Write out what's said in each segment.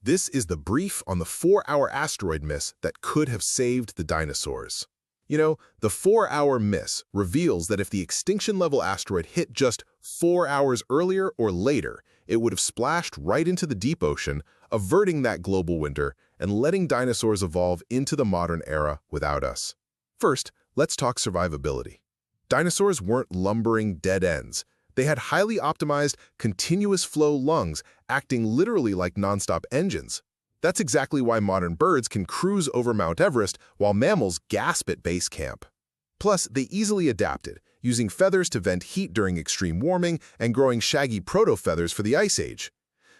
This is the brief on the 4-hour asteroid miss that could have saved the dinosaurs. The 4-hour miss reveals that if the extinction-level asteroid hit just 4 hours earlier or later, it would have splashed right into the deep ocean, averting that global winter and letting dinosaurs evolve into the modern era without us. First, let's talk survivability. Dinosaurs weren't lumbering dead ends. They had highly optimized, continuous flow lungs, acting literally like nonstop engines. That's exactly why modern birds can cruise over Mount Everest while mammals gasp at base camp. Plus, they easily adapted, using feathers to vent heat during extreme warming and growing shaggy proto-feathers for the Ice Age.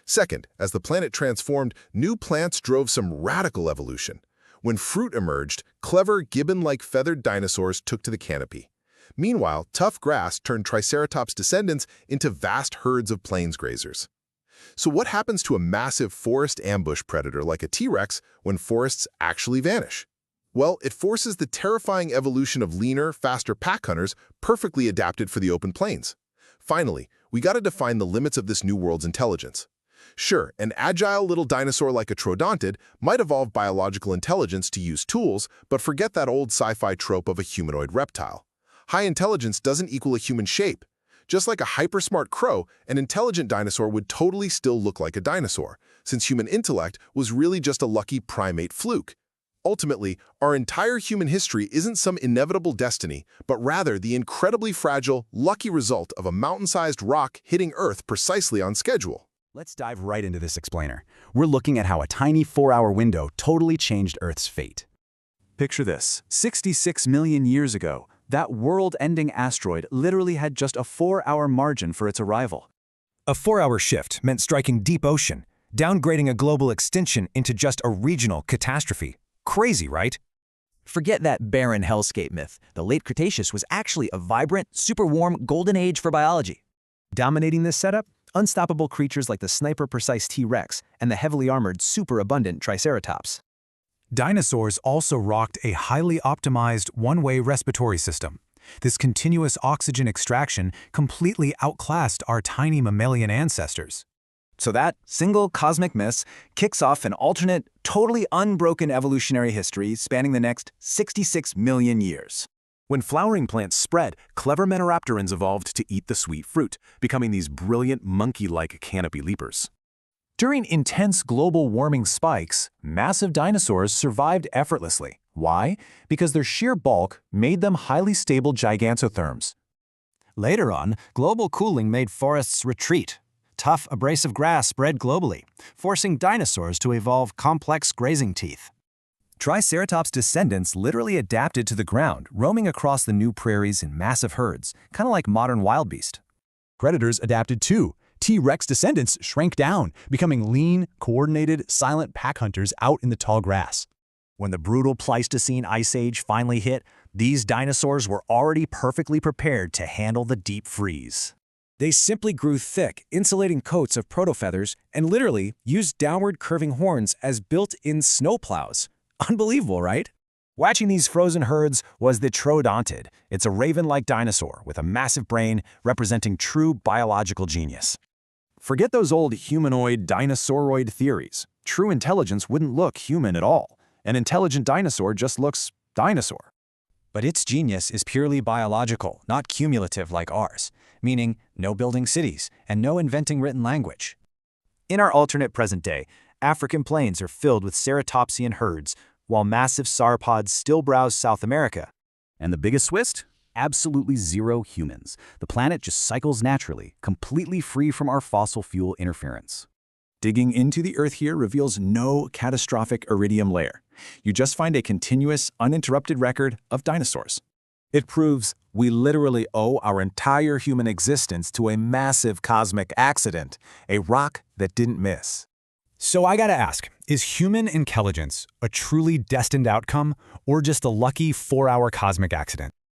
Second, as the planet transformed, new plants drove some radical evolution. When fruit emerged, clever gibbon-like feathered dinosaurs took to the canopy. Meanwhile, tough grass turned Triceratops' descendants into vast herds of plains grazers. So what happens to a massive forest ambush predator like a T-Rex when forests actually vanish? Well, it forces the terrifying evolution of leaner, faster pack hunters perfectly adapted for the open plains. Finally, we gotta define the limits of this new world's intelligence. Sure, an agile little dinosaur like a troodontid might evolve biological intelligence to use tools, but forget that old sci-fi trope of a humanoid reptile. High intelligence doesn't equal a human shape. Just like a hyper-smart crow, an intelligent dinosaur would totally still look like a dinosaur, since human intellect was really just a lucky primate fluke. Ultimately, our entire human history isn't some inevitable destiny, but rather the incredibly fragile, lucky result of a mountain-sized rock hitting Earth precisely on schedule. Let's dive right into this explainer. We're looking at how a tiny 4-hour window totally changed Earth's fate. Picture this. 66 million years ago, that world-ending asteroid literally had just a 4-hour margin for its arrival. A 4-hour shift meant striking deep ocean, downgrading a global extinction into just a regional catastrophe. Crazy, right? Forget that barren hellscape myth. The late Cretaceous was actually a vibrant, super warm golden age for biology. Dominating this setup, unstoppable creatures like the sniper-precise T-Rex and the heavily armored, super-abundant Triceratops. Dinosaurs also rocked a highly optimized one-way respiratory system. This continuous oxygen extraction completely outclassed our tiny mammalian ancestors. So that single cosmic miss kicks off an alternate, totally unbroken evolutionary history spanning the next 66 million years. When flowering plants spread, clever Menoraptorans evolved to eat the sweet fruit, becoming these brilliant monkey-like canopy leapers. During intense global warming spikes, massive dinosaurs survived effortlessly. Why? Because their sheer bulk made them highly stable gigantotherms. Later on, global cooling made forests retreat. Tough, abrasive grass spread globally, forcing dinosaurs to evolve complex grazing teeth. Triceratops' descendants literally adapted to the ground, roaming across the new prairies in massive herds, kind of like modern wildebeest. Predators adapted too. T-Rex descendants shrank down, becoming lean, coordinated, silent pack hunters out in the tall grass. When the brutal Pleistocene Ice Age finally hit, these dinosaurs were already perfectly prepared to handle the deep freeze. They simply grew thick, insulating coats of protofeathers and literally used downward curving horns as built-in snowplows. Unbelievable, right? Watching these frozen herds was the troodontid. It's a raven-like dinosaur with a massive brain representing true biological genius. Forget those old humanoid dinosauroid theories. True intelligence wouldn't look human at all. An intelligent dinosaur just looks dinosaur. But its genius is purely biological, not cumulative like ours, meaning no building cities and no inventing written language. In our alternate present day, African plains are filled with ceratopsian herds, while massive sauropods still browse South America. And the biggest twist? Absolutely zero humans. The planet just cycles naturally, completely free from our fossil fuel interference. Digging into the Earth here reveals no catastrophic iridium layer. You just find a continuous, uninterrupted record of dinosaurs. It proves we literally owe our entire human existence to a massive cosmic accident, a rock that didn't miss. So I gotta ask, is human intelligence a truly destined outcome or just a lucky 4-hour cosmic accident?